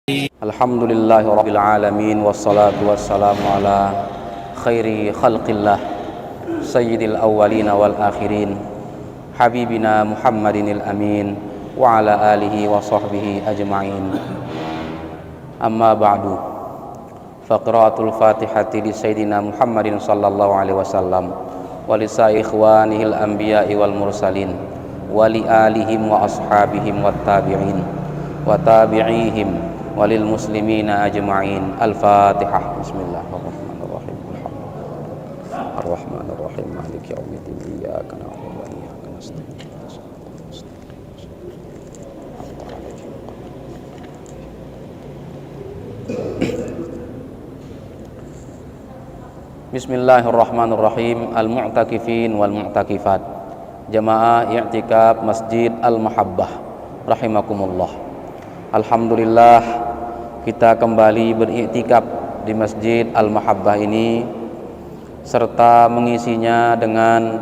Alhamdulillahi rabbil alamin wassalatu wassalamu ala khairi khalqillah sayyidil awwalina wal akhirin habibina Muhammadinil amin wa ala alihi wa sahbihi ajma'in. Amma ba'du, faqra'atul fatihati li sayyidina Muhammadin sallallahu alaihi wasallam wa li ikhwanihil anbiya'i wal mursalin wa li alihim wa ashabihim wat tabi'in wa tabi'ihim walil muslimina ajma'in. Al-Fatihah. Bismillahirrahmanirrahim. Ar-Rahmanir-Rahim. Maliki yaumiddin. Iyyaka na'budu wa iyyaka nasta'in. Bismillahirrahmanirrahim. Al-mu'takifin wal mu'takifat. Jamaah i'tikaf Masjid Al-Mahabbah rahimakumullah. Alhamdulillah, kita kembali beriktikaf di Masjid Al-Mahabbah ini serta mengisinya dengan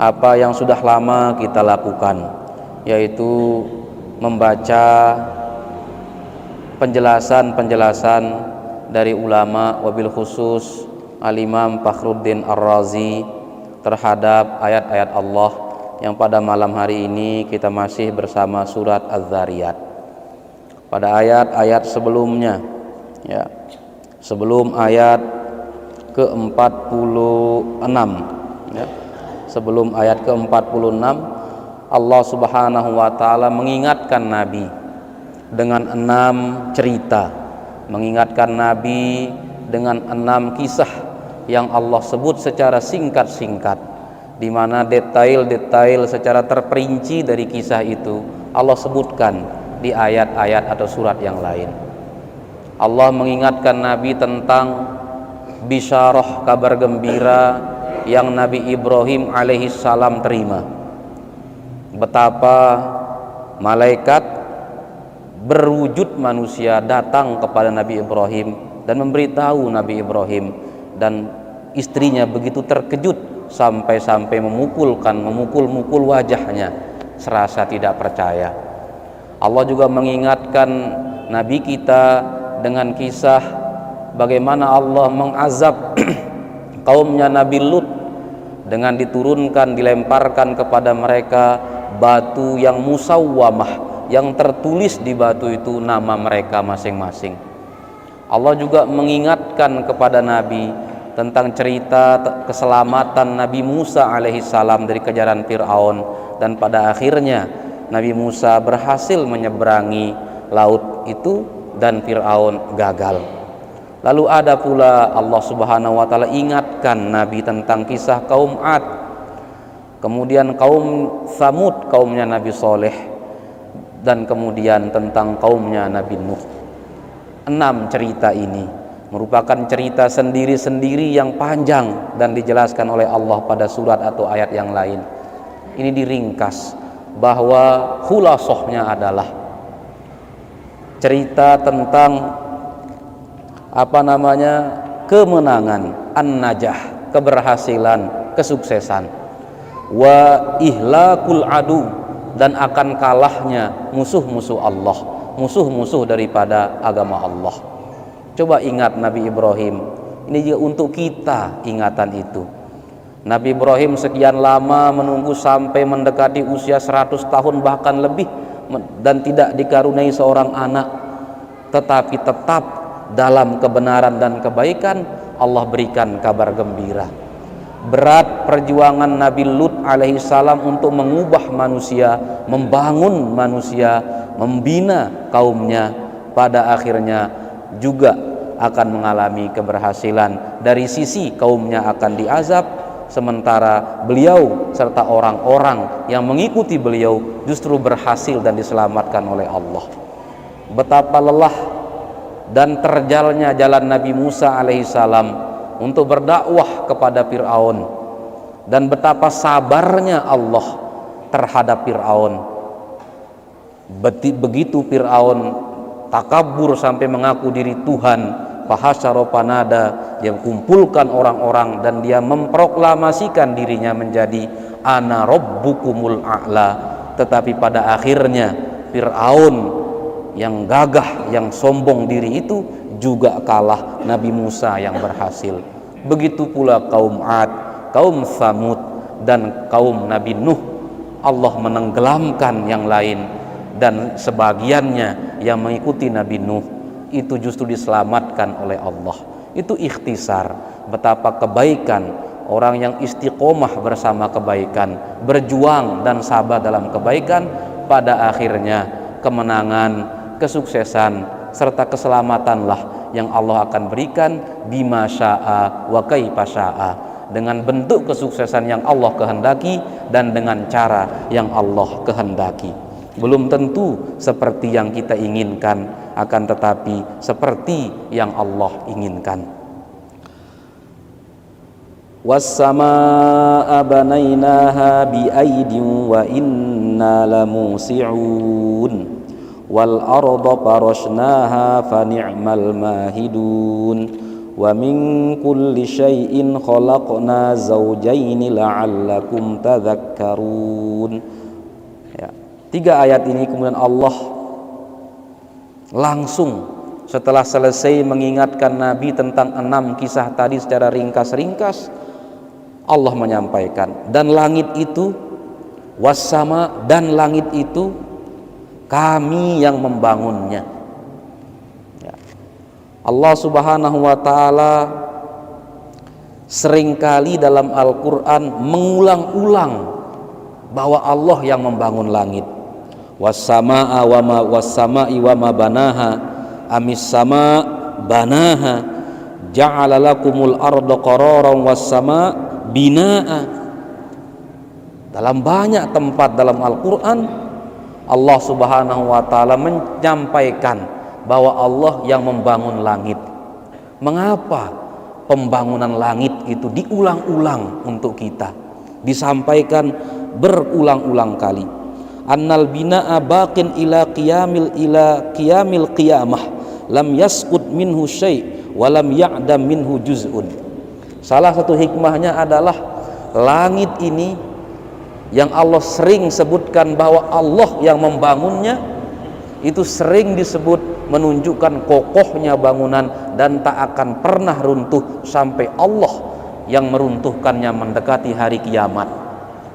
apa yang sudah lama kita lakukan, yaitu membaca penjelasan-penjelasan dari ulama, wabil khusus Al-Imam Fakhruddin Ar-Razi terhadap ayat-ayat Allah, yang pada malam hari ini kita masih bersama surat Az-Zariyat. Pada ayat-ayat sebelumnya, ya, sebelum ayat ke-46, ya, sebelum ayat ke-46, Allah Subhanahu wa taala mengingatkan Nabi dengan 6 cerita, mengingatkan Nabi dengan 6 kisah yang Allah sebut secara singkat-singkat, di mana detail-detail secara terperinci dari kisah itu Allah sebutkan di ayat-ayat atau surat yang lain. Allah mengingatkan Nabi tentang bisyarah, kabar gembira yang Nabi Ibrahim alaihi salam terima. Betapa malaikat berwujud manusia datang kepada Nabi Ibrahim dan memberitahu Nabi Ibrahim, dan istrinya begitu terkejut sampai-sampai memukul wajahnya serasa tidak percaya. Allah juga mengingatkan Nabi kita dengan kisah bagaimana Allah mengazab kaumnya Nabi Lut dengan dilemparkan kepada mereka batu yang musawwamah, yang tertulis di batu itu nama mereka masing-masing. Allah juga mengingatkan kepada Nabi tentang cerita keselamatan Nabi Musa alaihissalam dari kejaran Fir'aun, dan pada akhirnya Nabi Musa berhasil menyeberangi laut itu dan Fir'aun gagal. Lalu ada pula Allah Subhanahu wa taala ingatkan Nabi tentang kisah kaum Ad, kemudian kaum Tsamud, kaumnya Nabi Soleh, dan kemudian tentang kaumnya Nabi Nuh. 6 cerita ini merupakan cerita sendiri-sendiri yang panjang dan dijelaskan oleh Allah pada surat atau ayat yang lain. Ini diringkas bahwa khulasohnya adalah cerita tentang kemenangan, an-najah, keberhasilan, kesuksesan, wa ihlakul adu, dan akan kalahnya musuh-musuh Allah, musuh-musuh daripada agama Allah. Coba ingat Nabi Ibrahim, ini juga untuk kita ingatan itu. Nabi Ibrahim sekian lama menunggu sampai mendekati usia 100 tahun bahkan lebih, dan tidak dikaruniai seorang anak, tetapi tetap dalam kebenaran dan kebaikan Allah berikan kabar gembira. Berat perjuangan Nabi Lut alaihissalam untuk mengubah manusia, membangun manusia, membina kaumnya, pada akhirnya juga akan mengalami keberhasilan. Dari sisi kaumnya akan diazab, sementara beliau serta orang-orang yang mengikuti beliau justru berhasil dan diselamatkan oleh Allah. Betapa lelah dan terjalnya jalan Nabi Musa alaihissalam untuk berdakwah kepada Fir'aun, dan betapa sabarnya Allah terhadap Fir'aun. Begitu Fir'aun takabur sampai mengaku diri Tuhan, fahasyara fanada, dia kumpulkan orang-orang dan dia memproklamasikan dirinya menjadi ana rabbukumul a'la. Tetapi pada akhirnya Fir'aun yang gagah, yang sombong diri itu juga kalah Nabi Musa yang berhasil. Begitu pula kaum Ad, kaum Tsamud, dan kaum Nabi Nuh. Allah menenggelamkan yang lain, dan sebagiannya yang mengikuti Nabi Nuh itu justru diselamatkan oleh Allah. Itu ikhtisar betapa kebaikan orang yang istiqomah bersama kebaikan, berjuang dan sabar dalam kebaikan, pada akhirnya kemenangan, kesuksesan serta keselamatanlah yang Allah akan berikan bima syaa wa kaifa syaa, dengan bentuk kesuksesan yang Allah kehendaki dan dengan cara yang Allah kehendaki. Belum tentu seperti yang kita inginkan, akan tetapi seperti yang Allah inginkan. Was-samaa'a banainaha bi'aidin wa inna lamusi'un wal arda farashnaha fa ni'mal mahidun wa min kulli syai'in khalaqna zawjaini la'allakum tadhakkarun. Ya, 3 ayat ini kemudian Allah langsung setelah selesai mengingatkan Nabi tentang 6 kisah tadi secara ringkas-ringkas, Allah menyampaikan, dan langit itu, wassama, dan langit itu kami yang membangunnya. Ya. Allah Subhanahu wa ta'ala seringkali dalam Al-Quran mengulang-ulang bahwa Allah yang membangun langit. Wassama'a wassama'i wa ma banaha amis sama banaha ja'ala lakumul arda qararan wassama bina'a. Dalam banyak tempat dalam Al-Quran Allah Subhanahu wa ta'ala menyampaikan bahwa Allah yang membangun langit. Mengapa pembangunan langit itu diulang-ulang untuk kita, disampaikan berulang-ulang kali? Annal bina'a baqin ila qiyamil qiyamah lam yaskut minhu syai' wa lam ya'dam minhu juz'un. Salah satu hikmahnya adalah langit ini yang Allah sering sebutkan bahwa Allah yang membangunnya, itu sering disebut menunjukkan kokohnya bangunan dan tak akan pernah runtuh sampai Allah yang meruntuhkannya mendekati hari kiamat,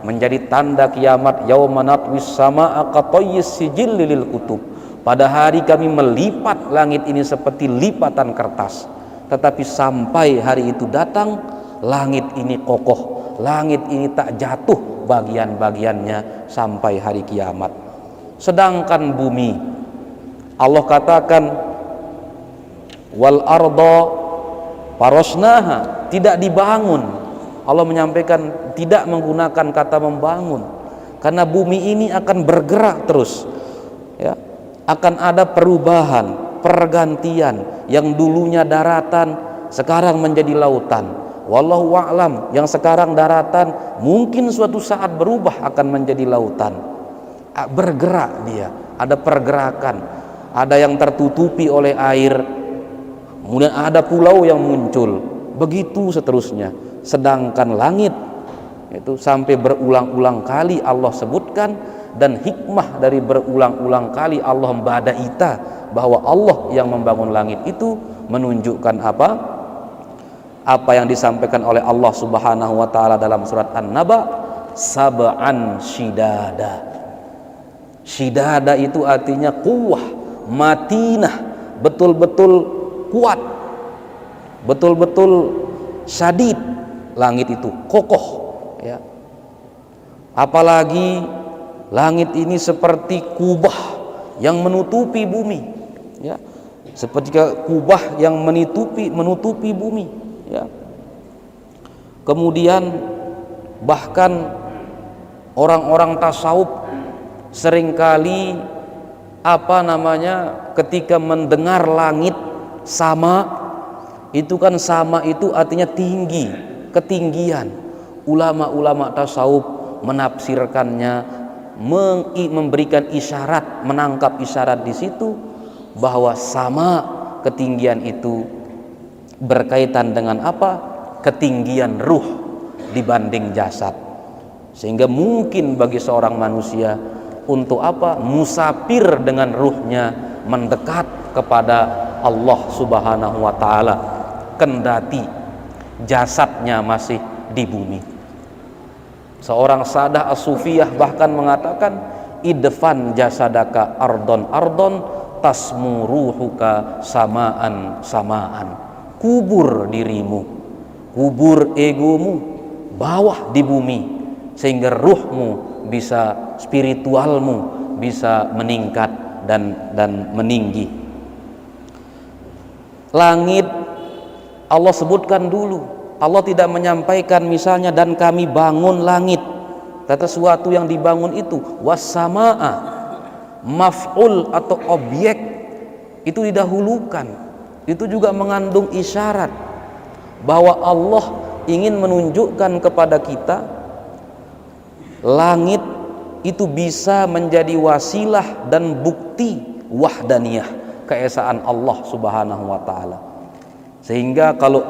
menjadi tanda kiamat. Yauma natwis samaa'a qatayyis sijil lil kutub, pada hari kami melipat langit ini seperti lipatan kertas. Tetapi sampai hari itu datang, langit ini kokoh, langit ini tak jatuh bagian-bagiannya sampai hari kiamat. Sedangkan bumi, Allah katakan wal arda farashnaha, tidak dibangun. Allah menyampaikan tidak menggunakan kata membangun, karena bumi ini akan bergerak terus, ya, akan ada perubahan, pergantian. Yang dulunya daratan sekarang menjadi lautan. Wallahu a'lam, yang sekarang daratan mungkin suatu saat berubah akan menjadi lautan. Bergerak dia, ada pergerakan, ada yang tertutupi oleh air, kemudian ada pulau yang muncul, begitu seterusnya. Sedangkan langit itu sampai berulang-ulang kali Allah sebutkan, dan hikmah dari berulang-ulang kali Allah membadaita bahwa Allah yang membangun langit itu menunjukkan apa yang disampaikan oleh Allah Subhanahu wa ta'ala dalam surat An-Naba, sab'an shidada. Shidada itu artinya kuwah, matinah, betul-betul kuat, betul-betul syadid. Langit itu kokoh, ya. Apalagi langit ini seperti kubah yang menutupi bumi, ya, seperti kubah yang menutupi bumi, ya. Kemudian bahkan orang-orang tasawuf seringkali ketika mendengar langit sama, itu kan sama itu artinya tinggi, ketinggian. Ulama-ulama tasawuf menafsirkannya, memberikan isyarat, menangkap isyarat di situ bahwa sama ketinggian itu berkaitan dengan ketinggian ruh dibanding jasad, sehingga mungkin bagi seorang manusia untuk musafir dengan ruhnya mendekat kepada Allah Subhanahu wa taala kendati jasadnya masih di bumi. Seorang Sadah As-Sufiyah bahkan mengatakan, idfan jasadaka ardon ardon tasmu ruhuka samaan samaan. Kubur dirimu, kubur egomu, bawah di bumi, sehingga ruhmu bisa, spiritualmu bisa meningkat dan meninggi. Langit Allah sebutkan dulu. Allah tidak menyampaikan misalnya dan kami bangun langit. Kata sesuatu yang dibangun itu wassamaa, maf'ul atau objek itu didahulukan. Itu juga mengandung isyarat bahwa Allah ingin menunjukkan kepada kita langit itu bisa menjadi wasilah dan bukti wahdaniyah, keesaan Allah Subhanahu wa taala. Sehingga kalau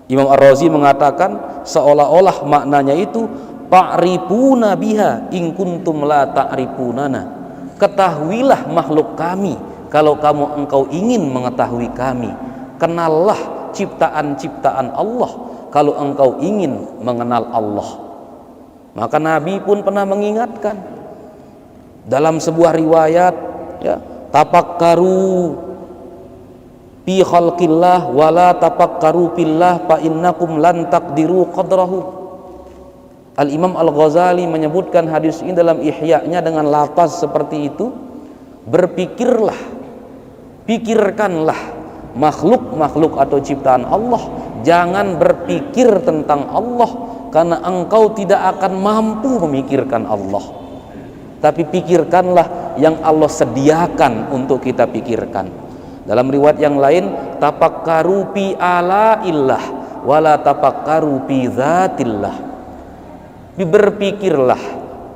Imam Ar-Razi mengatakan seolah-olah maknanya itu ta'rifuna biha in kuntum la ta'rifunana. Ketahuilah makhluk kami kalau engkau ingin mengetahui kami. Kenallah ciptaan-ciptaan Allah kalau engkau ingin mengenal Allah. Maka Nabi pun pernah mengingatkan dalam sebuah riwayat, ya, tafakkaru fi khalqillah wala tafakkaru fillah fa innakum lan taqdiru qadrahu. Al-Imam Al-Ghazali menyebutkan hadis ini dalam Ihya-nya dengan lafaz seperti itu, berpikirlah, pikirkanlah makhluk-makhluk atau ciptaan Allah, jangan berpikir tentang Allah karena engkau tidak akan mampu memikirkan Allah, tapi pikirkanlah yang Allah sediakan untuk kita pikirkan. Dalam riwayat yang lain, tafakkaru fi alaillah wala tafakkaru fi dzatillah. Berpikirlah,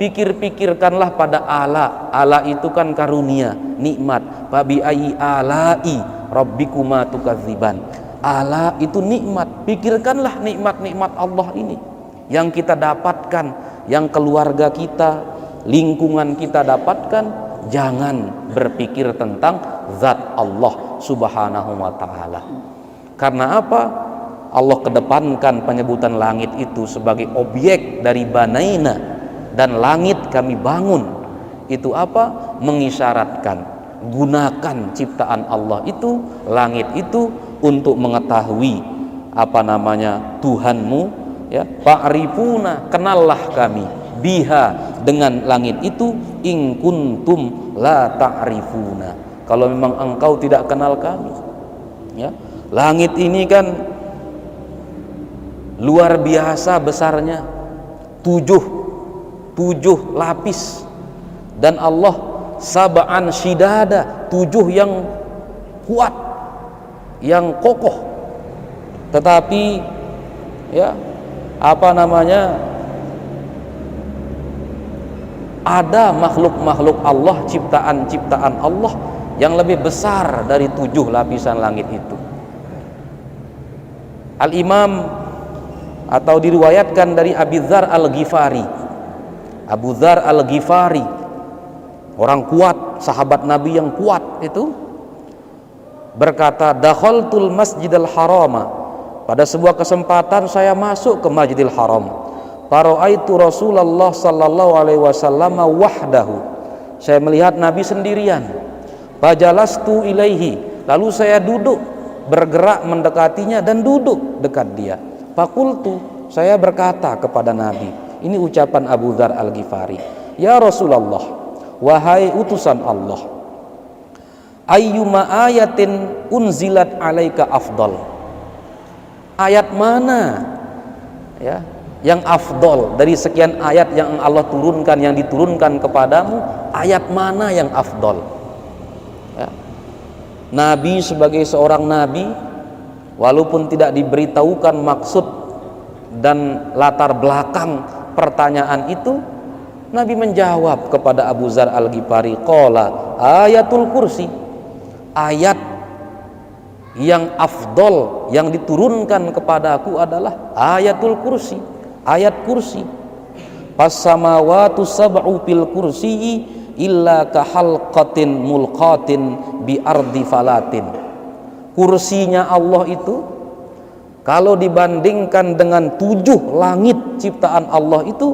pikirkanlah pada ala. Ala itu kan karunia, nikmat. Fa bi ayyi alai rabbikuma tukadziban. Ala itu nikmat. Pikirkanlah nikmat-nikmat Allah ini yang kita dapatkan, yang keluarga kita, lingkungan kita dapatkan. Jangan berpikir tentang zat Allah Subhanahu wa ta'ala. Karena apa? Allah kedepankan penyebutan langit itu sebagai objek dari banaina, dan langit kami bangun. Itu apa? Mengisyaratkan, gunakan ciptaan Allah itu, langit itu, untuk mengetahui Tuhanmu, ya. Fa'rifuna, kenallah kami, biha, dengan langit itu, in kuntum la ta'rifuna, kalau memang engkau tidak kenal kami, ya. Langit ini kan luar biasa besarnya, tujuh lapis, dan Allah sab'an shidada, 7 yang kuat, yang kokoh. Tetapi ya ada makhluk-makhluk Allah, ciptaan-ciptaan Allah yang lebih besar dari 7 lapisan langit itu. Al-Imam, atau diriwayatkan dari Abi Dzar Al-Ghifari, Abu Dzar Al-Ghifari, orang kuat, sahabat Nabi yang kuat itu, berkata, dakhaltul masjidal harama, pada sebuah kesempatan saya masuk ke Masjidil Haram. Fara'aitu Rasulullah sallallahu alaihi wasallam wahdahu, saya melihat Nabi sendirian. Fajalastu ilaihi, lalu saya duduk, bergerak mendekatinya dan duduk dekat dia. Fakultu, saya berkata kepada Nabi, ini ucapan Abu Dzar Al-Ghifari, ya Rasulullah, wahai utusan Allah, ayyuma ayatin unzilat alaika afdal, ayat mana, ya, yang afdol dari sekian ayat yang Allah turunkan, yang diturunkan kepadamu, ayat mana yang afdol, ya. Nabi sebagai seorang nabi, walaupun tidak diberitahukan maksud dan latar belakang pertanyaan itu, Nabi menjawab kepada Abu Dzar Al-Ghifari, qala ayatul kursi, ayat yang afdol yang diturunkan kepadaku adalah ayatul kursi, ayat kursi. Pas samawatu sab'u fil kursi illa kahalqatin mulqatin bi ardi falatin. Kursinya Allah itu kalau dibandingkan dengan 7 langit ciptaan Allah itu,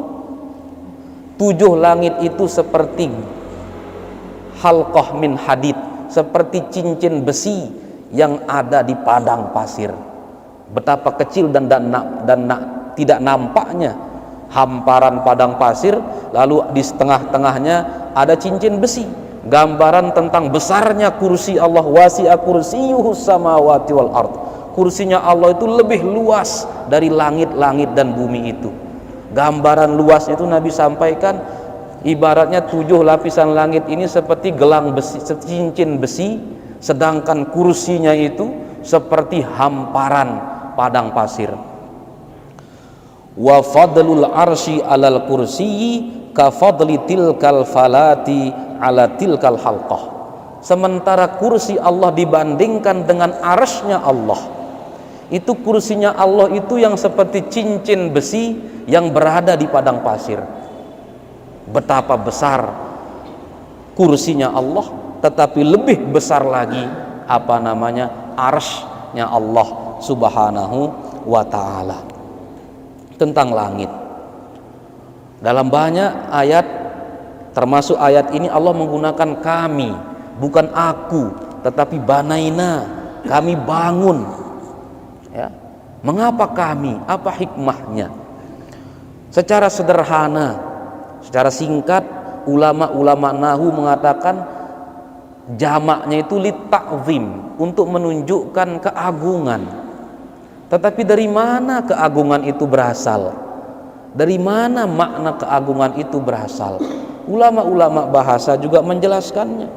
7 langit itu seperti halqah min hadid, seperti cincin besi yang ada di padang pasir. Betapa kecil dan tidak nampaknya hamparan padang pasir, lalu di setengah-tengahnya ada cincin besi, gambaran tentang besarnya kursi Allah. Wasi'a kursiyyuhus samawati wal ard. Kursinya Allah itu lebih luas dari langit-langit dan bumi itu. Gambaran luasnya itu Nabi sampaikan, ibaratnya 7 lapisan langit ini seperti gelang besi, cincin besi, sedangkan kursinya itu seperti hamparan padang pasir. Wa fadlul arsy alal kursiyyi ka fadli tilkal falati ala tilkal halqah. Sementara kursi Allah dibandingkan dengan arsy-Nya Allah, itu kursinya Allah itu yang seperti cincin besi yang berada di padang pasir. Betapa besar kursinya Allah, tetapi lebih besar lagi arsy-Nya Allah Subhanahu wa ta'ala. Tentang langit, dalam banyak ayat, termasuk ayat ini Allah menggunakan kami, bukan aku, tetapi banaina, kami bangun. Ya. Mengapa kami? Apa hikmahnya? Secara sederhana, secara singkat, ulama-ulama nahwu mengatakan jamaknya itu litakzim, untuk menunjukkan keagungan. Tetapi dari mana keagungan itu berasal? Dari mana makna keagungan itu berasal? Ulama-ulama bahasa juga menjelaskannya,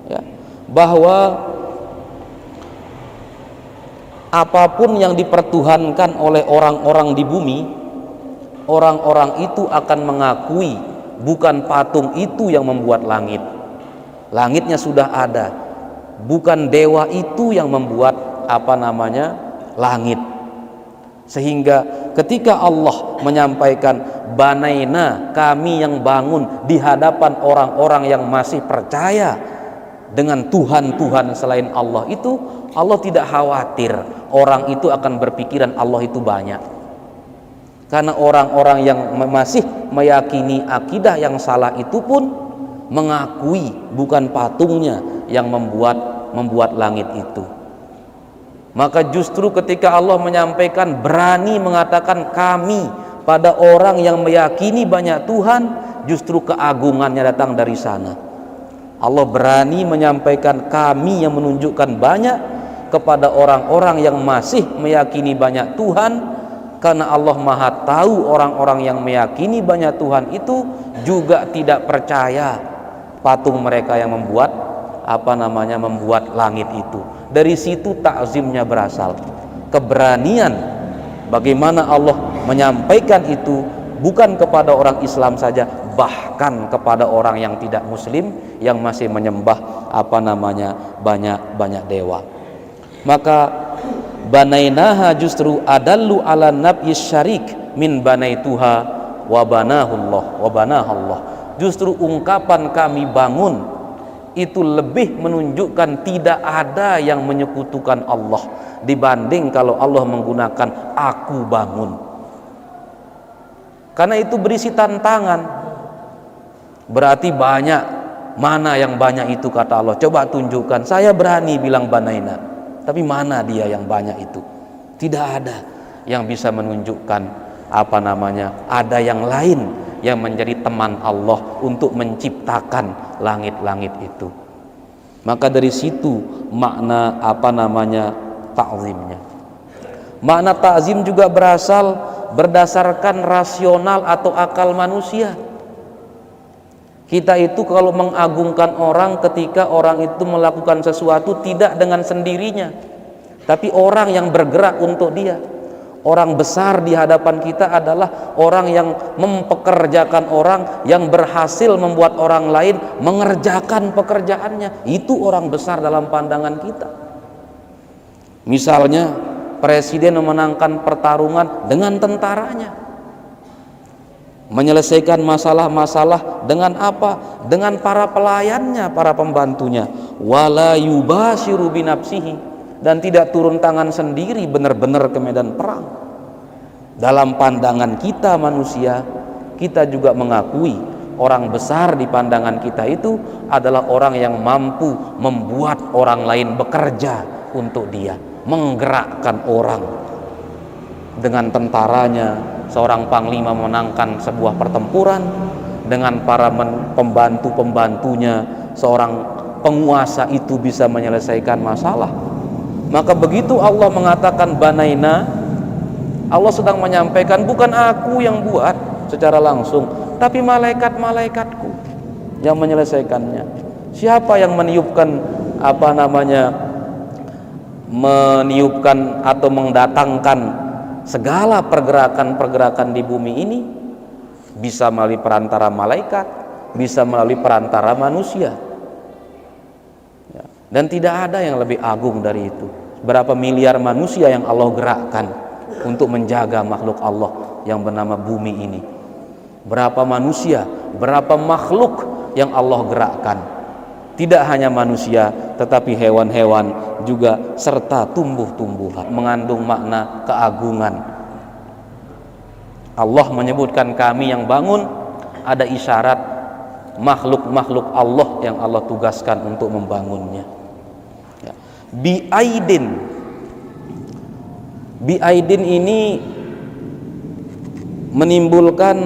ya, bahwa apapun yang dipertuhankan oleh orang-orang di bumi, orang-orang itu akan mengakui bukan patung itu yang membuat langit. Langitnya sudah ada, bukan dewa itu yang membuat langit. Sehingga ketika Allah menyampaikan banaina, kami yang bangun, di hadapan orang-orang yang masih percaya dengan Tuhan-Tuhan selain Allah itu, Allah tidak khawatir orang itu akan berpikiran Allah itu banyak. Karena orang-orang yang masih meyakini akidah yang salah itu pun mengakui bukan patungnya yang membuat langit itu. Maka justru ketika Allah menyampaikan, berani mengatakan kami pada orang yang meyakini banyak Tuhan, justru keagungannya datang dari sana. Allah berani menyampaikan kami yang menunjukkan banyak kepada orang-orang yang masih meyakini banyak Tuhan, karena Allah Maha tahu orang-orang yang meyakini banyak Tuhan itu juga tidak percaya patung mereka yang membuat langit itu. Dari situ takzimnya berasal, keberanian bagaimana Allah menyampaikan itu bukan kepada orang Islam saja, bahkan kepada orang yang tidak Muslim yang masih menyembah banyak dewa. Maka banainaha justru adallu ala nab'i syarik min banaituha wa banahallah. Justru ungkapan kami bangun itu lebih menunjukkan tidak ada yang menyekutukan Allah dibanding kalau Allah menggunakan aku bangun. Karena itu berisi tantangan. Berarti banyak, mana yang banyak itu kata Allah? Coba tunjukkan. Saya berani bilang banaina, tapi mana dia yang banyak itu? Tidak ada yang bisa menunjukkan ada yang lain yang menjadi teman Allah untuk menciptakan langit-langit itu. Maka dari situ makna ta'zimnya. Makna ta'zim juga berasal berdasarkan rasional atau akal manusia. Kita itu kalau mengagungkan orang ketika orang itu melakukan sesuatu tidak dengan sendirinya, tapi orang yang bergerak untuk dia. Orang besar di hadapan kita adalah orang yang mempekerjakan orang, yang berhasil membuat orang lain mengerjakan pekerjaannya. Itu orang besar dalam pandangan kita. Misalnya presiden memenangkan pertarungan dengan tentaranya. menyelesaikan masalah-masalah dengan apa? Dengan para pelayannya, para pembantunya. Wala yubashiru binafsihi, dan tidak turun tangan sendiri benar-benar ke medan perang. Dalam pandangan kita manusia, kita juga mengakui orang besar di pandangan kita itu adalah orang yang mampu membuat orang lain bekerja untuk dia, menggerakkan orang. Dengan tentaranya, seorang panglima memenangkan sebuah pertempuran. Dengan para pembantu-pembantunya, seorang penguasa itu bisa menyelesaikan masalah. Maka begitu Allah mengatakan banaina, Allah sedang menyampaikan bukan aku yang buat secara langsung, tapi malaikat-malaikatku yang menyelesaikannya. Siapa yang meniupkan meniupkan atau mendatangkan segala pergerakan-pergerakan di bumi ini? Bisa melalui perantara malaikat, bisa melalui perantara manusia, ya. Dan tidak ada yang lebih agung dari itu. Berapa miliar manusia yang Allah gerakkan untuk menjaga makhluk Allah yang bernama bumi ini. Berapa manusia, berapa makhluk yang Allah gerakkan. Tidak hanya manusia, tetapi hewan-hewan juga serta tumbuh-tumbuhan, mengandung makna keagungan. Allah menyebutkan kami yang bangun, ada isyarat makhluk-makhluk Allah yang Allah tugaskan untuk membangunnya. Ya. Biaidin ini menimbulkan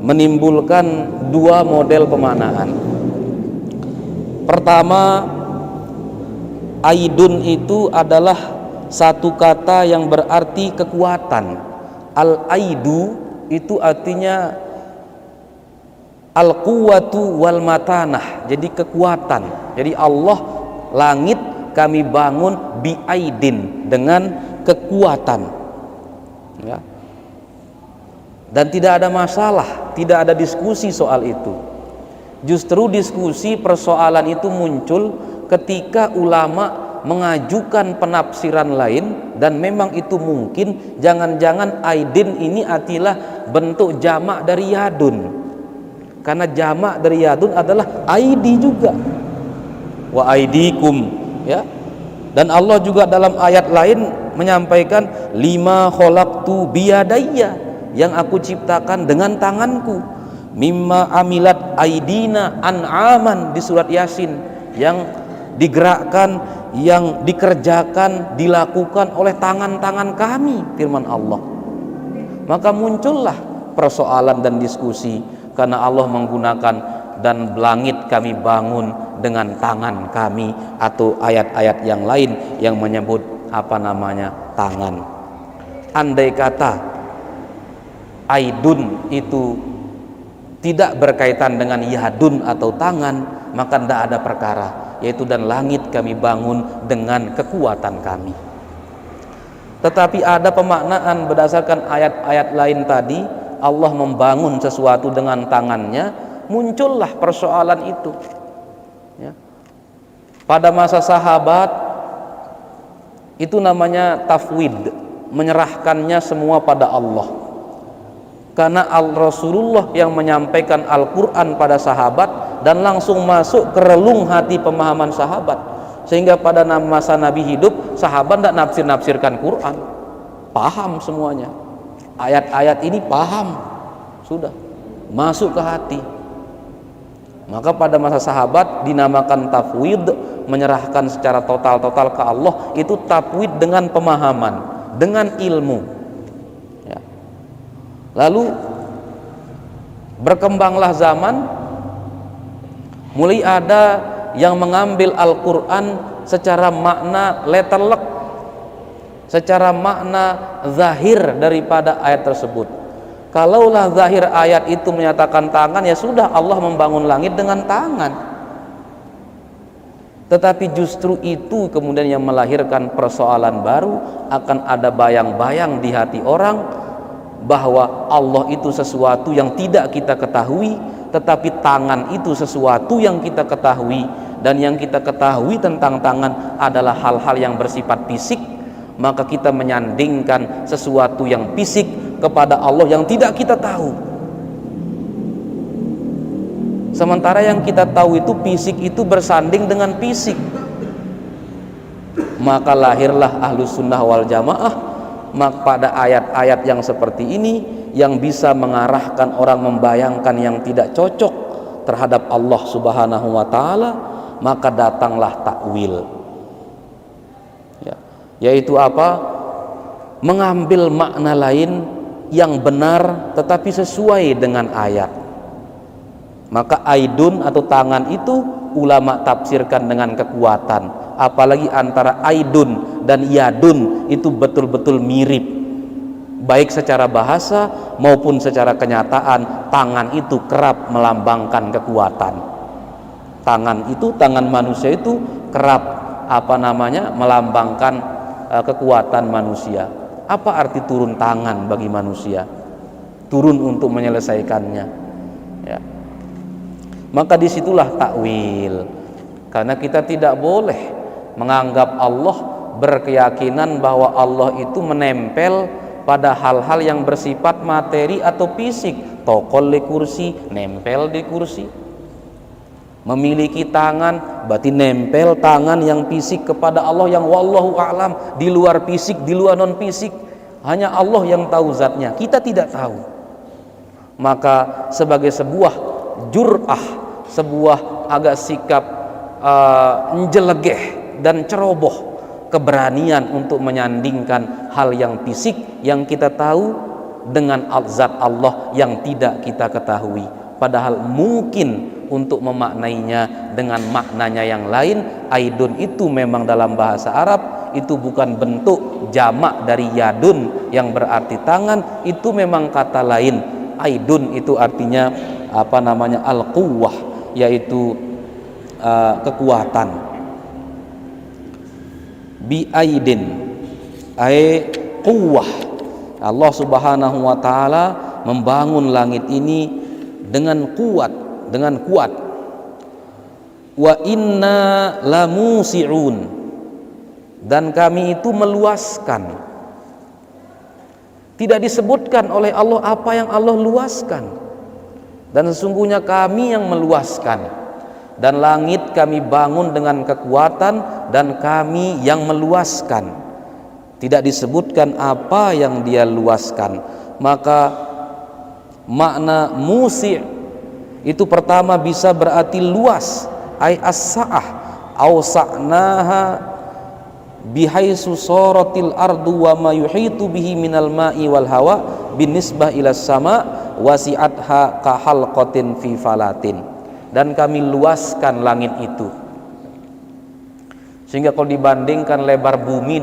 menimbulkan dua model pemaknaan. Pertama, aidun itu adalah satu kata yang berarti kekuatan. Al-aidu itu artinya al-quwwatu wal matanah, jadi kekuatan. Jadi Allah, langit kami bangun biaidin, dengan kekuatan, ya. Dan tidak ada masalah, tidak ada diskusi soal itu. Justru diskusi persoalan itu muncul ketika ulama mengajukan penafsiran lain, dan memang itu mungkin jangan-jangan aidin ini adalah bentuk jamak dari yadun, karena jamak dari yadun adalah aidi juga, wa aidikum, ya. Dan Allah juga dalam ayat lain menyampaikan lima khalaqtu biyadayya, yang aku ciptakan dengan tanganku, mimma amilat aidina an'aman di surat Yasin, yang digerakkan, yang dikerjakan, dilakukan oleh tangan-tangan kami, firman Allah. Maka muncullah persoalan dan diskusi karena Allah menggunakan dan langit kami bangun dengan tangan kami, atau ayat-ayat yang lain yang menyebut tangan. Andai kata aidun itu tidak berkaitan dengan yadun atau tangan, maka tidak ada perkara, yaitu dan langit kami bangun dengan kekuatan kami. Tetapi ada pemaknaan berdasarkan ayat-ayat lain tadi, Allah membangun sesuatu dengan tangannya, muncullah persoalan itu, ya. Pada masa sahabat itu namanya tafwid, menyerahkannya semua pada Allah. Karena Rasulullah yang menyampaikan Al-Quran pada sahabat dan langsung masuk ke relung hati pemahaman sahabat, sehingga pada masa Nabi hidup, sahabat tidak nafsir-nafsirkan Quran, paham semuanya. Ayat-ayat ini paham, sudah masuk ke hati. Maka pada masa sahabat dinamakan tafwid, menyerahkan secara total-total ke Allah. Itu tafwid dengan pemahaman, dengan ilmu, ya. Lalu berkembanglah zaman, mulai ada yang mengambil Al-Quran secara makna letterlek, secara makna zahir daripada ayat tersebut. Kalaulah zahir ayat itu menyatakan tangan, ya sudah, Allah membangun langit dengan tangan. Tetapi justru itu kemudian yang melahirkan persoalan baru. Akan ada bayang-bayang di hati orang bahwa Allah itu sesuatu yang tidak kita ketahui, tetapi tangan itu sesuatu yang kita ketahui. Dan yang kita ketahui tentang tangan adalah hal-hal yang bersifat fisik, maka kita menyandingkan sesuatu yang fisik kepada Allah yang tidak kita tahu. Sementara yang kita tahu itu fisik itu bersanding dengan fisik. Maka lahirlah Ahlus Sunnah wal Jamaah pada ayat-ayat yang seperti ini, yang bisa mengarahkan orang membayangkan yang tidak cocok terhadap Allah Subhanahu wa Ta'ala, maka datanglah takwil, yaitu apa? Mengambil makna lain yang benar tetapi sesuai dengan ayat. Maka aidun atau tangan itu ulama tafsirkan dengan kekuatan, apalagi antara aidun dan yadun itu betul-betul mirip, baik secara bahasa maupun secara kenyataan. Tangan itu kerap melambangkan kekuatan. Tangan manusia itu kerap melambangkan kekuatan manusia. Apa arti turun tangan bagi manusia? Turun untuk menyelesaikannya, ya. Maka disitulah takwil, karena kita tidak boleh menganggap Allah, berkeyakinan bahwa Allah itu menempel pada hal-hal yang bersifat materi atau fisik. Tokol di kursi, nempel di kursi. Memiliki tangan, berarti nempel tangan yang fisik kepada Allah yang wallahu a'lam, di luar fisik, di luar non fisik. Hanya Allah yang tahu zatnya, kita tidak tahu. Maka sebagai sebuah jur'ah, sebuah agak sikap njelegeh dan ceroboh, keberanian untuk menyandingkan hal yang fisik yang kita tahu dengan zat Allah yang tidak kita ketahui, padahal mungkin untuk memaknainya dengan maknanya yang lain. Aidun itu memang dalam bahasa Arab itu bukan bentuk jamak dari yadun yang berarti tangan, itu memang kata lain. Aidun itu artinya al-quwwah, yaitu kekuatan. Bi aidin ay quwwah. Allah Subhanahu wa Ta'ala membangun langit ini dengan kuat. Wa inna lamusi'un, dan kami itu meluaskan. Tidak disebutkan oleh Allah apa yang Allah luaskan. Dan sesungguhnya kami yang meluaskan, dan langit kami bangun dengan kekuatan, dan kami yang meluaskan. Tidak disebutkan apa yang dia luaskan. Maka makna musi' itu pertama bisa berarti luas, ay as-sa'ah awsa'naha bihaisu saratil ardu wa ma yuhitu bihi minal ma'i wal hawa binisbah ila sama wasi'atha kahalqatin fi falatin. Dan kami luaskan langit itu sehingga kalau dibandingkan lebar bumi,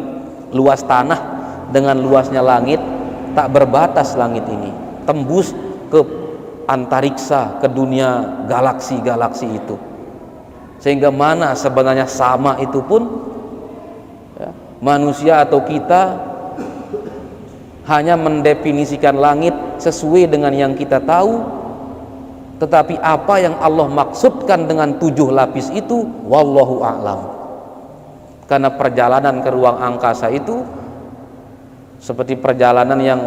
luas tanah dengan luasnya langit, tak berbatas langit ini, tembus ke antariksa, ke dunia galaksi-galaksi itu. Sehingga mana sebenarnya sama itu pun, ya, manusia atau kita hanya mendefinisikan langit sesuai dengan yang kita tahu, tetapi apa yang Allah maksudkan dengan 7 lapis itu wallahu a'lam. Karena perjalanan ke ruang angkasa itu seperti perjalanan yang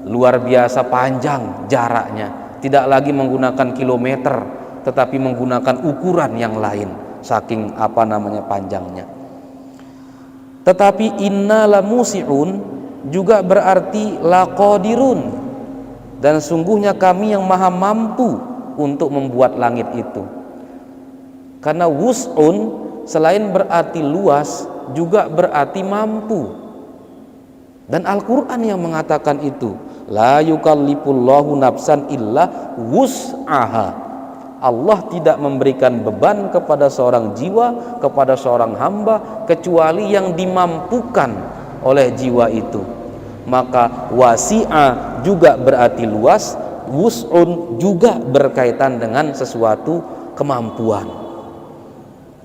luar biasa panjang jaraknya, tidak lagi menggunakan kilometer tetapi menggunakan ukuran yang lain, saking panjangnya. Tetapi inna lamusi'un juga berarti laqadirun, dan sungguhnya kami yang maha mampu untuk membuat langit itu. Karena wus'un selain berarti luas juga berarti mampu, dan Al-Quran yang mengatakan itu, la yukallifullahu nafsan illa wus'aha. Allah tidak memberikan beban kepada seorang jiwa, kepada seorang hamba, kecuali yang dimampukan oleh jiwa itu. Maka wasi'a juga berarti luas, wus'un juga berkaitan dengan sesuatu kemampuan.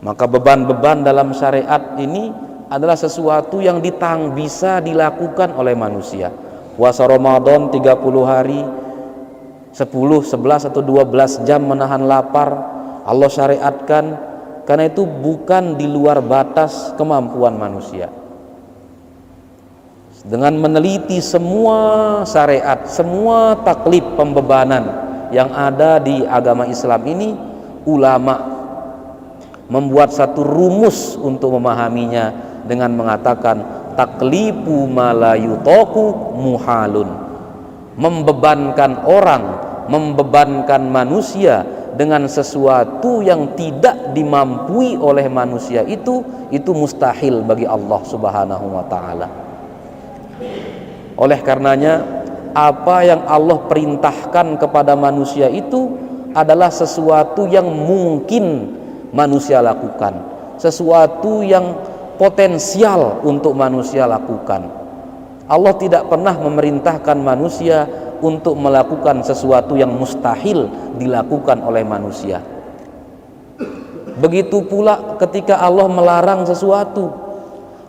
Maka beban-beban dalam syariat ini adalah sesuatu yang bisa dilakukan oleh manusia. Puasa Ramadan 30 hari, 10, 11 atau 12 jam menahan lapar, Allah syariatkan, karena itu bukan di luar batas kemampuan manusia. dengan meneliti semua syariat, semua taklif pembebanan yang ada di agama Islam ini, ulama membuat satu rumus untuk memahaminya dengan mengatakan taklifu ma la yutaku muhalun. Membebankan orang, membebankan manusia dengan sesuatu yang tidak dimampui oleh manusia itu mustahil bagi Allah Subhanahu wa taala. Oleh karenanya, apa yang Allah perintahkan kepada manusia itu adalah sesuatu yang mungkin manusia lakukan, sesuatu yang potensial untuk manusia lakukan. Allah tidak pernah memerintahkan manusia untuk melakukan sesuatu yang mustahil dilakukan oleh manusia. Begitu pula ketika Allah melarang sesuatu,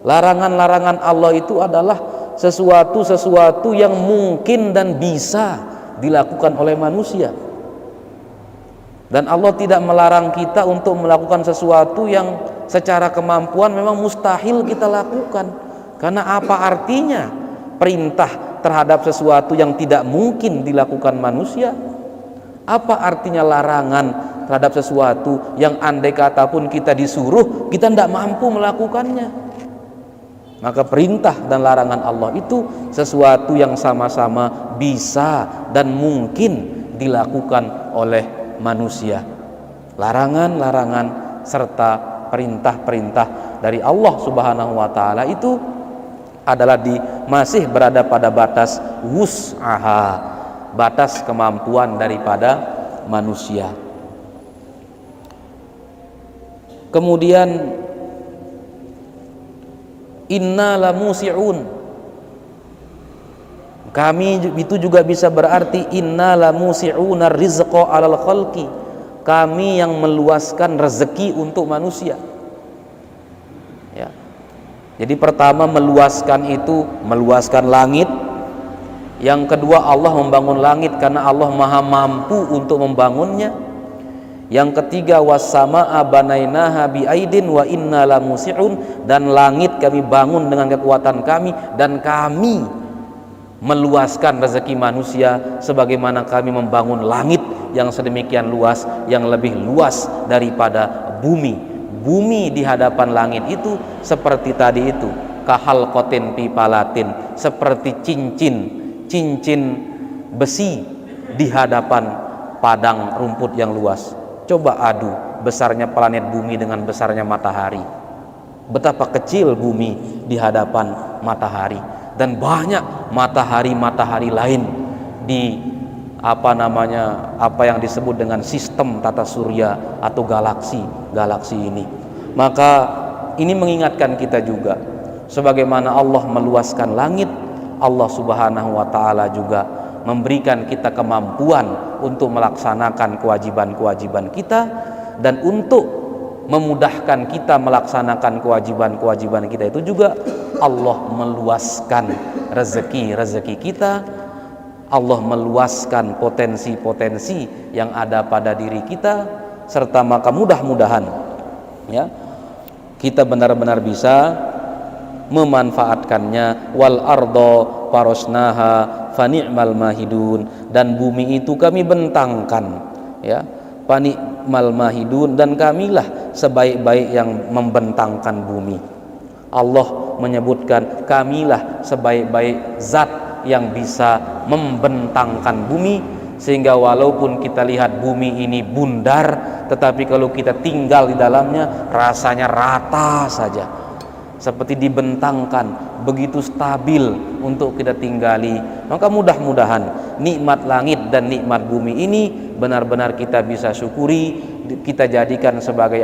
larangan-larangan Allah itu adalah sesuatu yang mungkin dan bisa dilakukan oleh manusia. Dan Allah tidak melarang kita untuk melakukan sesuatu yang secara kemampuan memang mustahil kita lakukan. Karena apa artinya perintah terhadap sesuatu yang tidak mungkin dilakukan manusia? Apa artinya larangan terhadap sesuatu yang andai kata pun kita disuruh, kita tidak mampu melakukannya? Maka perintah dan larangan Allah itu sesuatu yang sama-sama bisa dan mungkin dilakukan oleh manusia. Larangan-larangan serta perintah-perintah dari Allah Subhanahu wa taala itu adalah masih berada pada batas wus'aha, batas kemampuan daripada manusia. Kemudian inna lamusi'un, kami itu juga bisa berarti inna lamusi'una rizqa 'alal khalqi, kami yang meluaskan rezeki untuk manusia. Ya. Jadi pertama meluaskan itu meluaskan langit. Yang kedua Allah membangun langit karena Allah maha mampu untuk membangunnya. Yang ketiga was-samaa'a banainaha biaidin wa inna lamusi'un, dan langit kami bangun dengan kekuatan kami dan kami meluaskan rezeki manusia sebagaimana kami membangun langit yang sedemikian luas, yang lebih luas daripada bumi. Bumi di hadapan langit itu seperti tadi itu, kahal kotin pipalatin, seperti cincin besi di hadapan padang rumput yang luas. Coba adu besarnya planet bumi dengan besarnya matahari. Betapa kecil bumi di hadapan matahari, dan banyak matahari lain di apa yang disebut dengan sistem tata surya atau galaksi ini. Maka ini mengingatkan kita juga, sebagaimana Allah meluaskan langit, Allah Subhanahu wa taala juga memberikan kita kemampuan untuk melaksanakan kewajiban-kewajiban kita, dan untuk memudahkan kita melaksanakan kewajiban-kewajiban kita itu juga Allah meluaskan rezeki kita. Allah meluaskan potensi-potensi yang ada pada diri kita, serta maka mudah-mudahan ya kita benar-benar bisa memanfaatkannya. Wal ardo farosnaha fani'mal mahidun, dan bumi itu kami bentangkan ya, fani'mal mahidun, dan kamilah sebaik-baik yang membentangkan bumi. Allah menyebutkan kamilah sebaik-baik zat yang bisa membentangkan bumi, sehingga walaupun kita lihat bumi ini bundar, tetapi kalau kita tinggal di dalamnya rasanya rata saja, seperti dibentangkan, begitu stabil untuk kita tinggali. Maka mudah-mudahan nikmat langit dan nikmat bumi ini benar-benar kita bisa syukuri, kita jadikan sebagai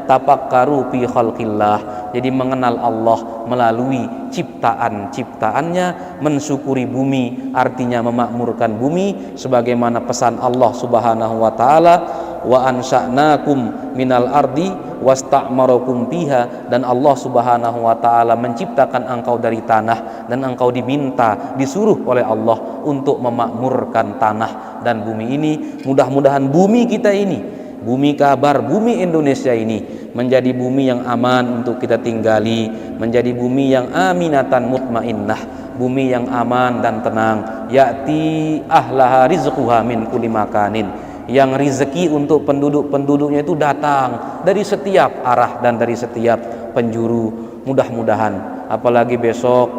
tafakkaru fi khalqillah. Jadi mengenal Allah melalui ciptaan-ciptaannya, mensyukuri bumi artinya memakmurkan bumi sebagaimana pesan Allah Subhanahu wa taala, wa ansha'nakum minal ardi wasta'marakum fiha, dan Allah Subhanahu wa taala menciptakan engkau dari tanah, dan engkau disuruh oleh Allah untuk memakmurkan tanah dan bumi ini. Mudah-mudahan bumi kita ini bumi kabar, bumi Indonesia ini menjadi bumi yang aman untuk kita tinggali, menjadi bumi yang aminatan mutmainnah, bumi yang aman dan tenang. Ya'ti ahlaha rizquha min kulli makanin, yang rizki untuk penduduk-penduduknya itu datang dari setiap arah dan dari setiap penjuru. Mudah-mudahan apalagi besok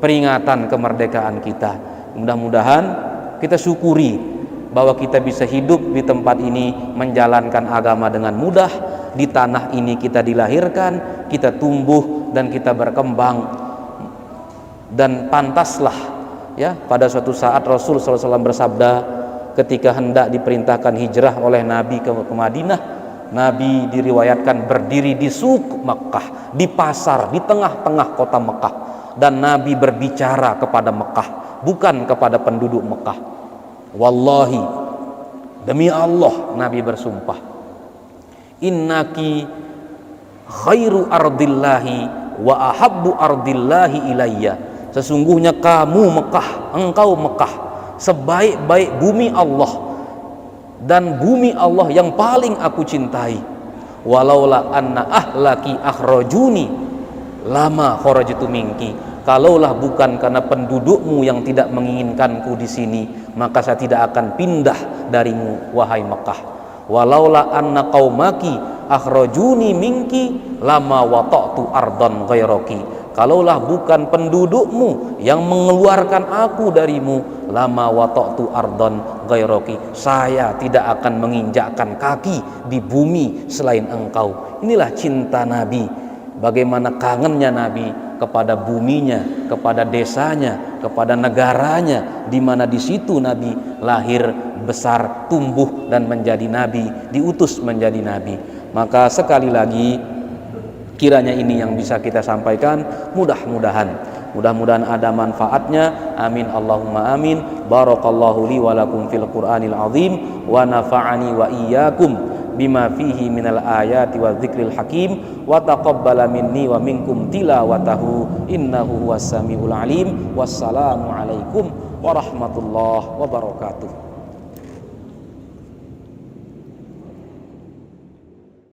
peringatan kemerdekaan kita, mudah-mudahan kita syukuri bahwa kita bisa hidup di tempat ini, menjalankan agama dengan mudah. Di tanah ini kita dilahirkan, kita tumbuh dan kita berkembang. Dan pantaslah ya, pada suatu saat Rasul SAW bersabda ketika hendak diperintahkan hijrah oleh Nabi ke Madinah, Nabi diriwayatkan berdiri di suk Mekah, di pasar, di tengah-tengah kota Mekah, dan Nabi berbicara kepada Mekah, bukan kepada penduduk Mekah. Wallahi, demi Allah, Nabi bersumpah, innaki khairu ardillahi wa ahabbu ardillahi ilayya, sesungguhnya kamu Mekah, engkau Mekah, sebaik-baik bumi Allah dan bumi Allah yang paling aku cintai. Walaula anna ahlaki akhrajuni lama kharajtu minki, kalaulah bukan karena pendudukmu yang tidak menginginkanku di sini, maka saya tidak akan pindah darimu wahai Mekah. Walaula anna qaumaki akhrajuni minki lama wata'tu ardon ghairaki, kalaulah bukan pendudukmu yang mengeluarkan aku darimu, lama wata'tu ardon ghairaki, saya tidak akan menginjakkan kaki di bumi selain engkau. Inilah cinta Nabi, bagaimana kangennya Nabi kepada buminya, kepada desanya, kepada negaranya, di mana di situ Nabi lahir, besar, tumbuh dan menjadi Nabi, diutus menjadi Nabi. Maka sekali lagi kiranya ini yang bisa kita sampaikan, mudah-mudahan ada manfaatnya. Amin Allahumma amin. Barakallahu li wa lakum fil Qur'anil azim wa nafa'ani wa iyyakum bima fihi minal ayati wa dzikril hakim wa taqabbala minni wa minkum tilawatahu innahu huwas samiul alim. Wassalamu alaikum warahmatullahi wabarakatuh.